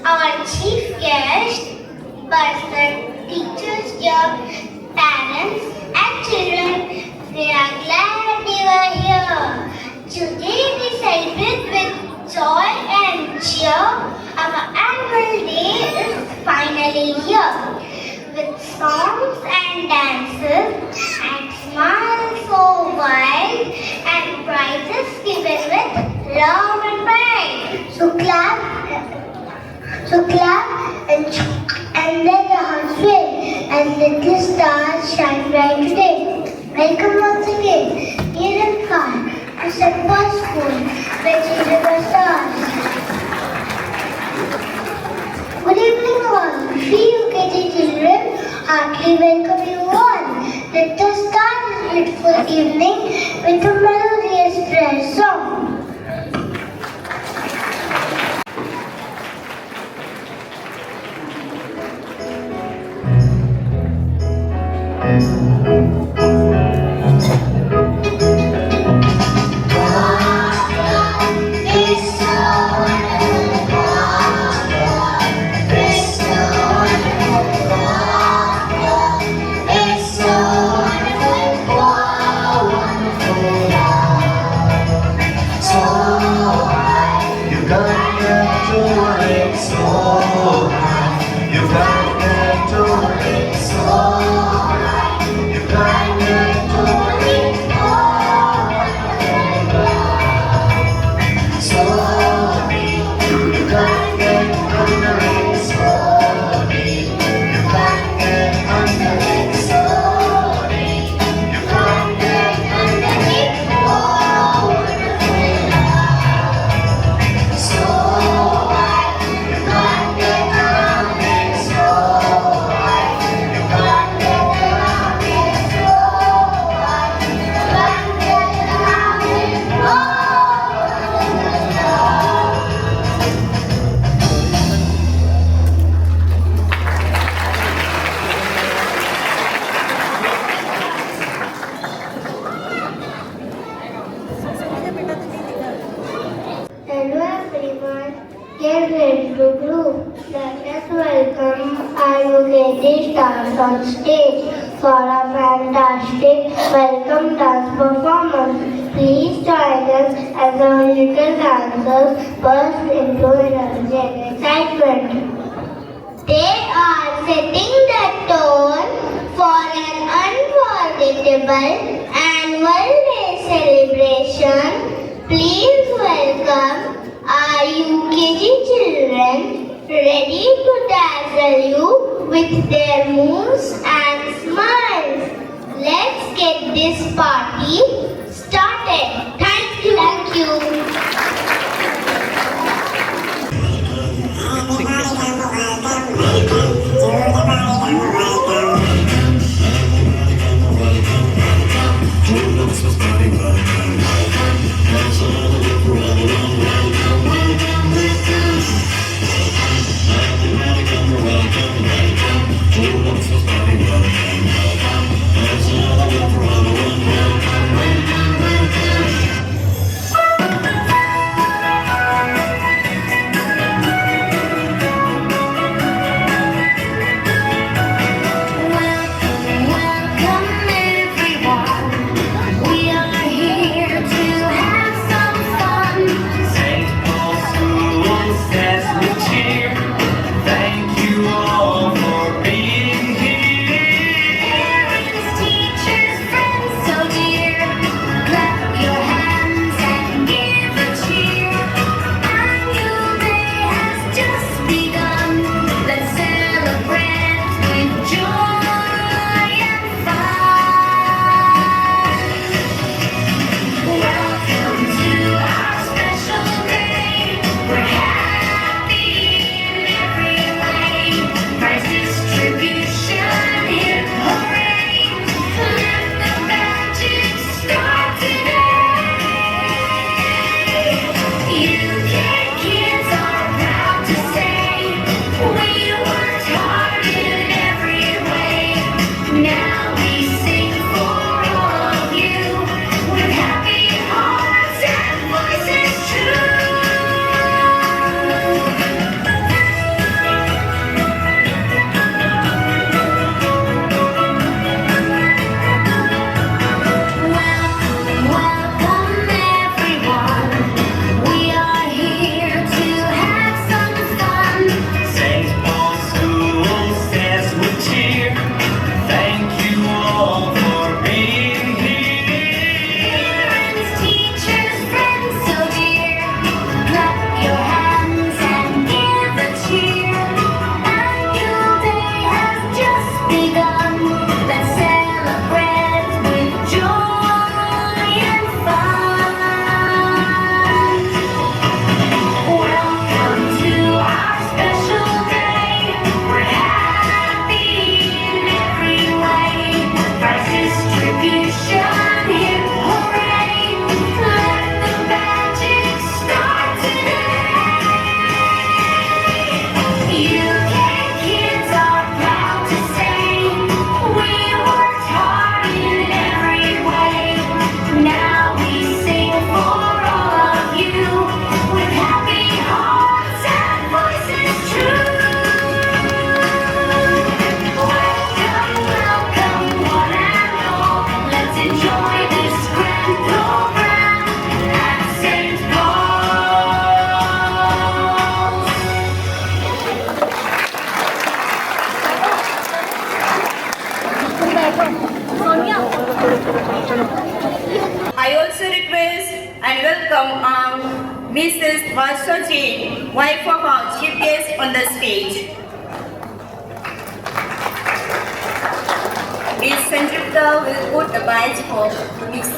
our chief guest, person, teachers, your parents, and children. We are glad you are here. Today we celebrate with joy and cheer. Our annual day is finally here. With songs and dances and smiles so wide and prizes given with love and pride. So clap and let your hearts swing and let the stars shine bright today. Welcome once again, near and far, to Sampa School, where children are stars. Good evening all, free-UKG children, heartily welcome you all. Let us start this beautiful evening with a melodious prayer song. Hello everyone, get ready to group. Let us welcome our UKG stars on stage for a fantastic welcome dance performance. Please join us as our little dancers burst into energy and excitement. They are setting the tone for an unforgettable annual day celebration. Please welcome our UKG children, ready to dazzle you with their moves and smiles. Let's get this party started. Thank you. Mrs. Varsha Jain, wife of our chief guest on the stage. Miss Sanjukta will put the badge for Miss.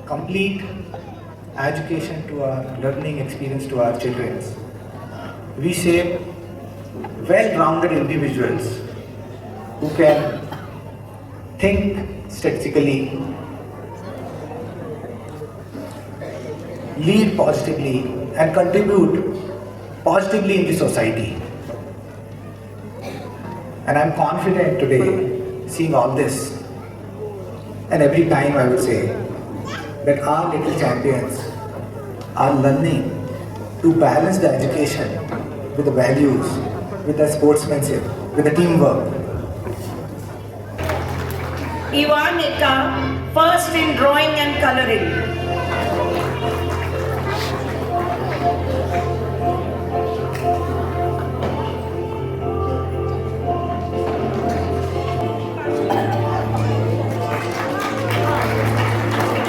Complete education to our learning experience to our children. We shape well-rounded individuals who can think strategically, lead positively, and contribute positively in the society. And I'm confident today, seeing all this, and every time I would say that our little champions are learning to balance the education with the values, with the sportsmanship, with the teamwork. Ivanika, first in drawing and coloring.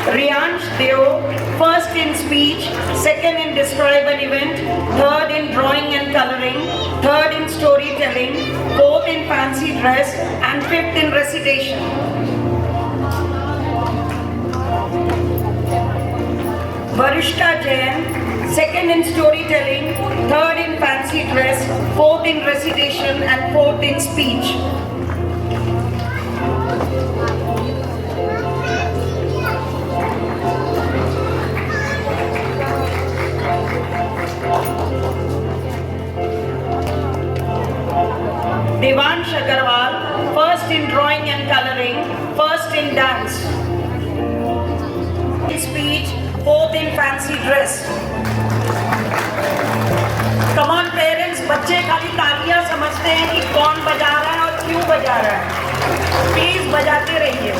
Riyansh Deo, first in speech, second in describe an event, third in drawing and coloring, third in storytelling, fourth in fancy dress, and fifth in recitation. Varishta Jain, second in storytelling, third in fancy dress, fourth in recitation, and fourth in speech. Devansh Agarwal, first in drawing and coloring, first in dance. In speech, fourth in fancy dress. Come on parents, बच्चे खाली तालियां समझते हैं कि कौन बजा रहा है और क्यों बजा रहा है. प्लीज बजाते रहिए.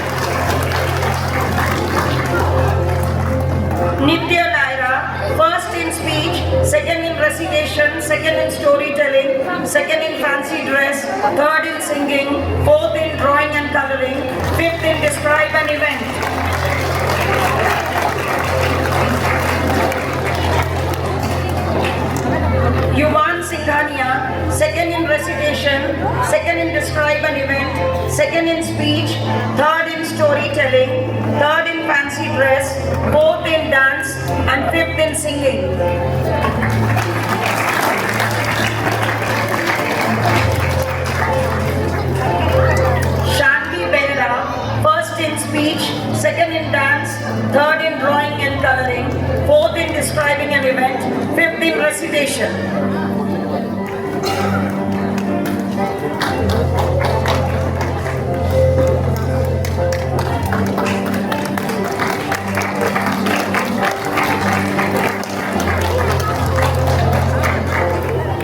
Nitya Laira, first in speech, second in recitation, second in storytelling, second in fancy dress, third in singing, fourth in drawing and coloring, fifth in describe an event. Yuvan Singhania, second in recitation, second in describe an event, second in speech, third in storytelling, third in fancy dress, fourth in dance, and fifth in singing. Shanti Behra, first in speech, second in dance, third in drawing and coloring, fourth in describing an event, fifth in recitation.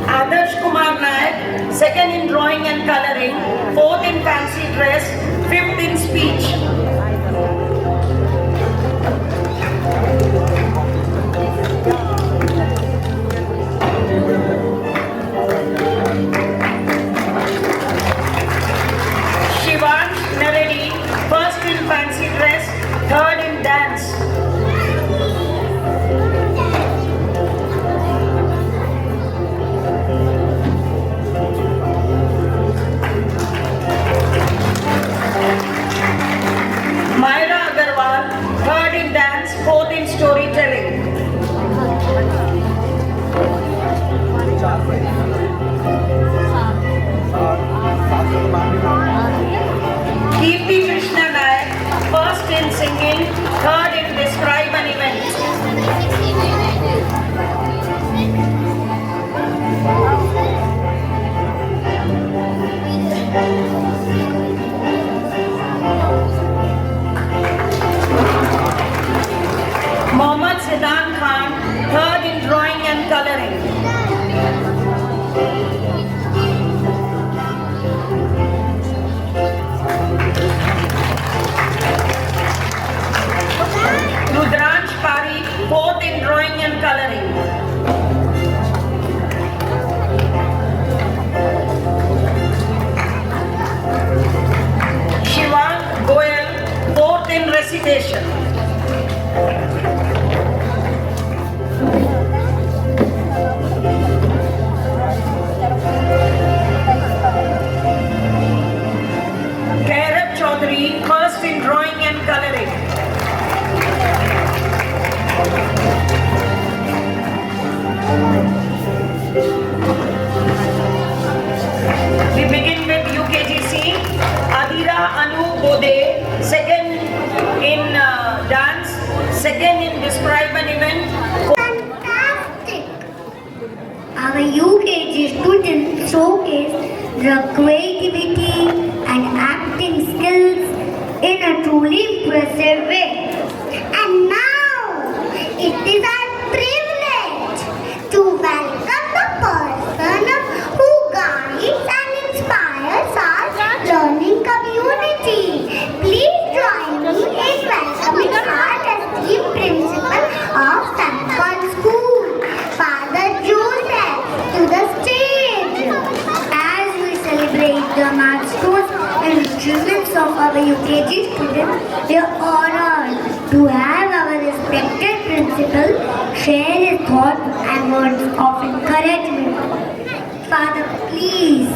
Adarsh Kumar Nayak, second in drawing and coloring, fourth in fancy dress, fifth in speech. We begin with UKGC. Adira Anu Bode, second in dance, second in describe an event. Fantastic! Our UKG students showcase their creativity and acting skills in a truly impressive way. And now, it is our privilege to welcome the person who guides and inspires our learning community. Please join me in welcoming our esteemed principal of Sankon School, Father Joseph, to the stage. As we celebrate the milestones and achievements of our UKG students, we are honored to have our respected principal share his thoughts and words of encouragement. Father, please.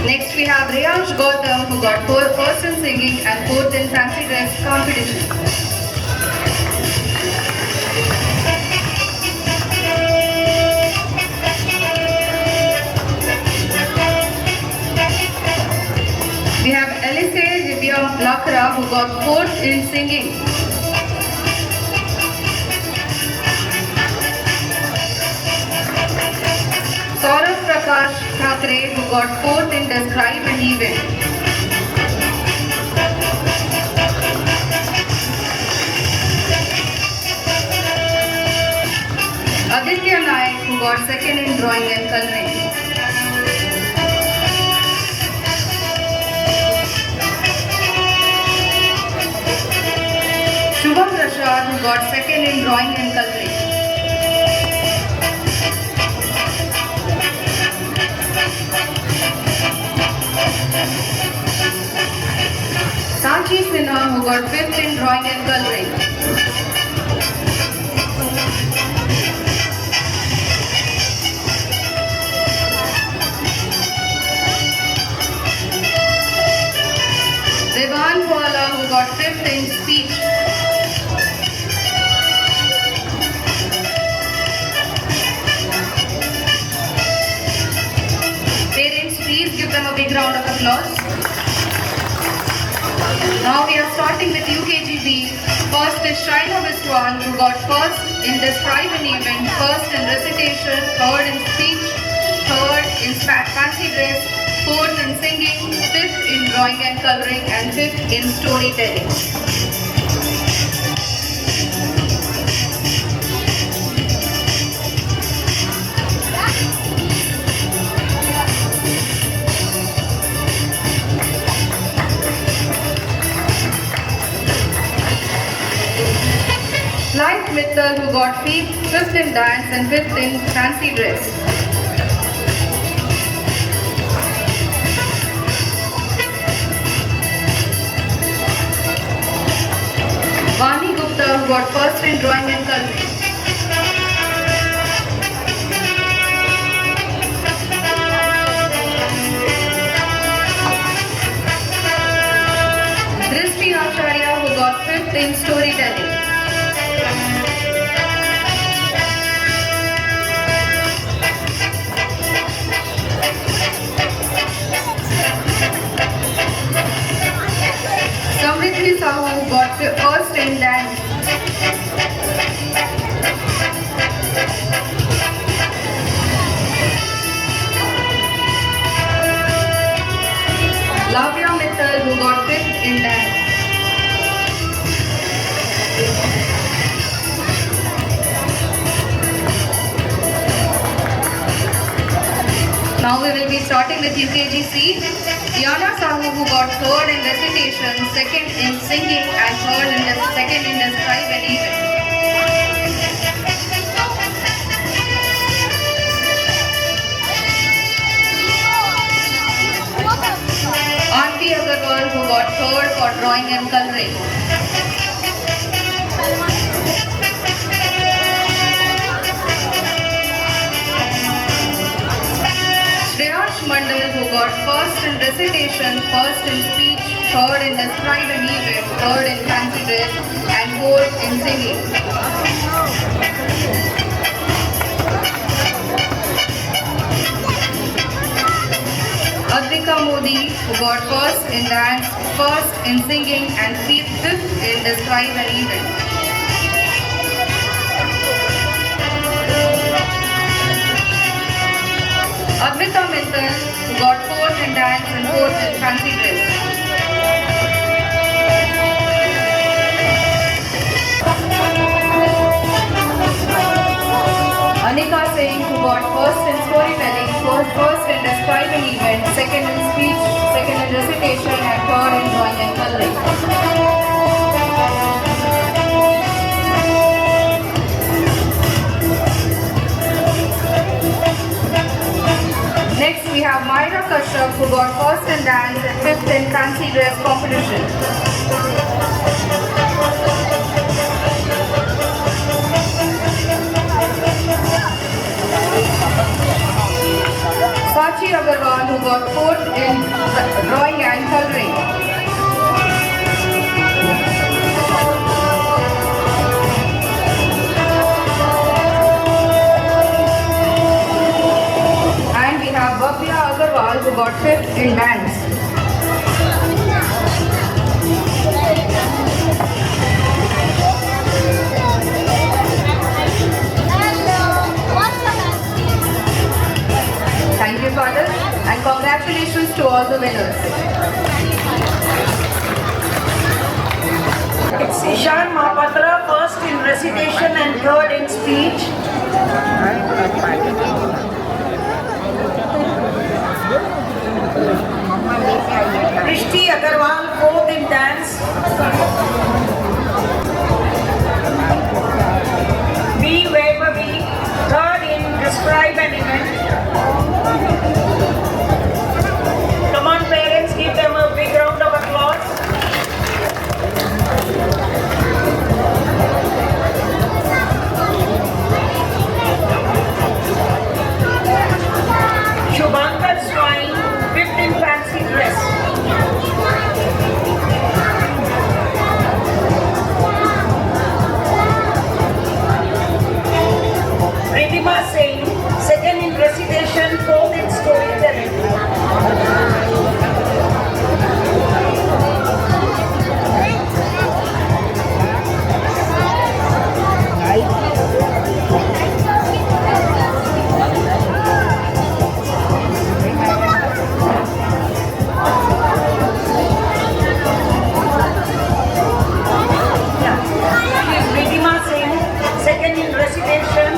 Next we have Riyansh Gautam who got first in singing and fourth in fancy dress competition. We have Elise Divya Lakra who got fourth in singing. Saurav Prakash Thakre who got fourth in describe an event. Aditya Naik who got second in drawing and coloring. Shubham Prasad who got second in drawing and coloring. Sachi Sinha who got fifth in drawing and coloring. Devan Pawala who got fifth in speech. Parents, please give them a big round of applause. Now we are starting with UKGB. First is Shaila Viswan who got first in describe an event, first in recitation, third in speech, third in fancy dress, fourth in singing, fifth in drawing and coloring, and fifth in storytelling. Light Mittal who got fifth in dance and fifth in fancy dress. Vani Gupta who got first in drawing and coloring. Drishti Acharya who got fifth in storytelling. Samriddhi Sahu got first in dance. Lavya Mittal who got fifth in dance. Now we will be starting with UKGC. Yana Sahu who got third in recitation, second in singing and second in describe an event. Aarti Agarwal who got third for drawing and coloring. Shreyash Mandal who got first in recitation, first in speech, third in describe an event, third in fancy dress and fourth in singing. got first in dance, first in singing, and fifth in describe an event. Advita Mittal, who got fourth in dance and fourth in fancy dress. Anika Singh, who got first in storytelling, first in describing event, second in speech, second in recitation, and third in drawing and coloring. Next, we have Myra Kashyap, who got first in dance and fifth in fancy dress competition. Sachi Agarwal, who got fourth in drawing and coloring. And we have Bhavya Agarwal, who got fifth in dance. Thank you, Father, and congratulations to all the winners. It's Ishan Mahapatra, first in recitation and third in speech. Krishti Agarwal, fourth in dance. B. Vaibhavi, third in describe an event. Come on parents, give them a big round of applause. Shubhankar Swine, fifth in fancy dress. Riddhima Singh, second in recitation, fourth in storytelling. Riddhima Singh, second in recitation,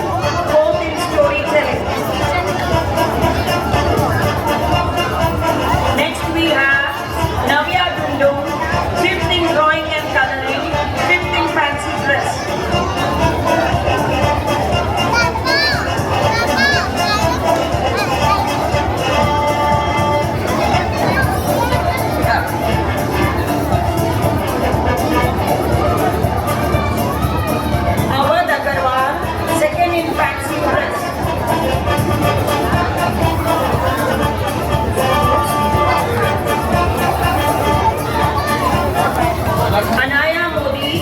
fourth in storytelling. Next we have Navya Dundum, fifth in drawing and coloring, fifth in fancy dress. Awad Agarwal, second in fancy dress. Anaya Modi,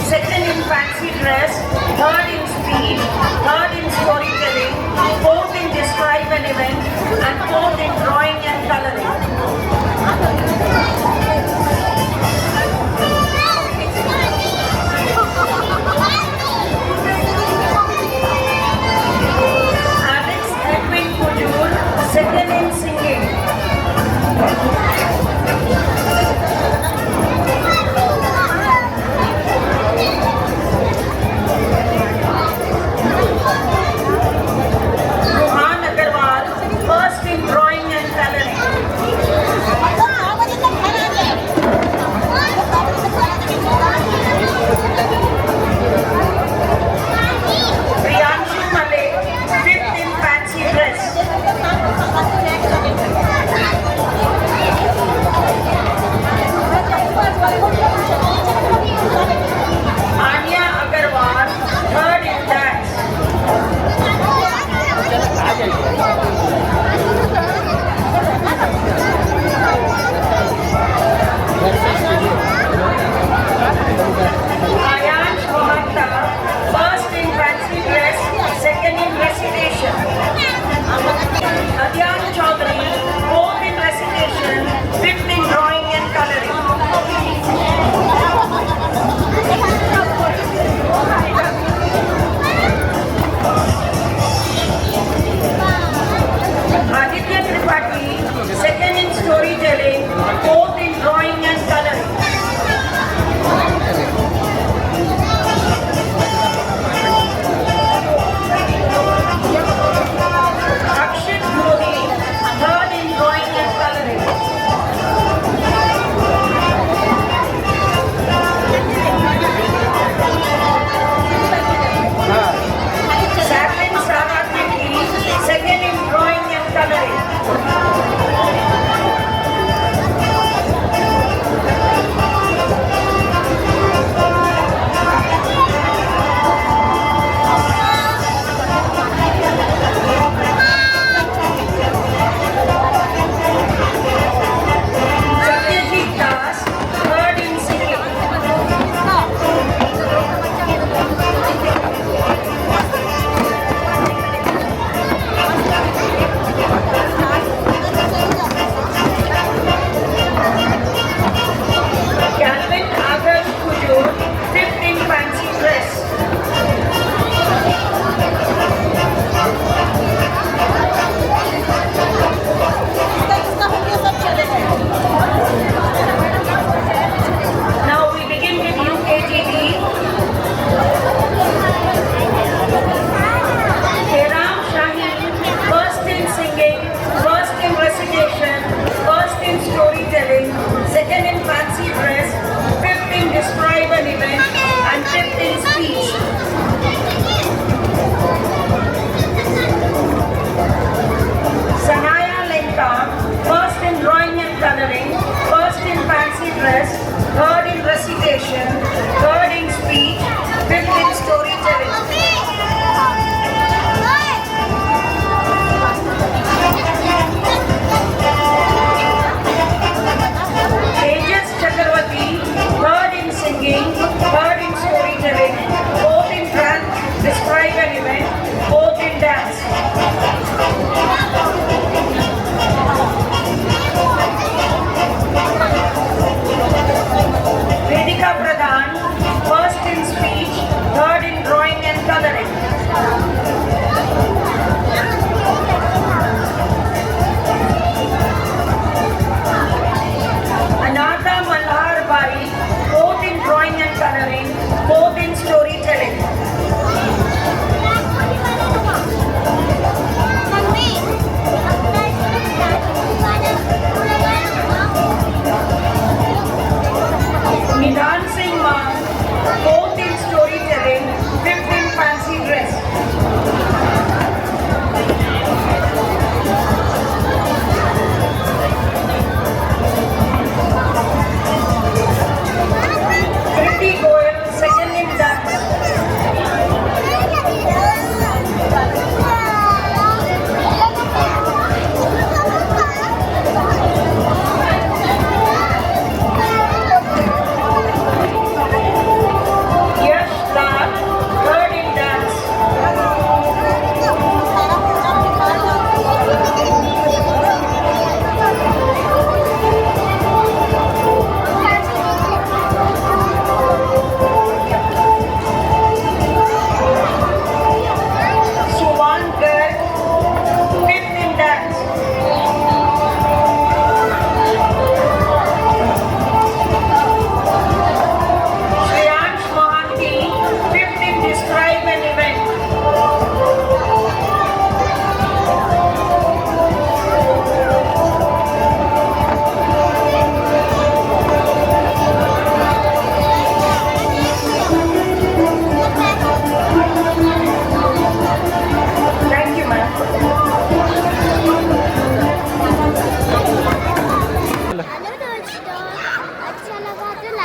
second in fancy dress, third in speech, third in storytelling, fourth in describe an event, and fourth in drawing and coloring. Alex Edwin Kujur, second in singing. Rohan Agarwal, first in drawing and coloring.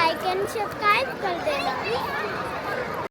Like and subscribe कर देना।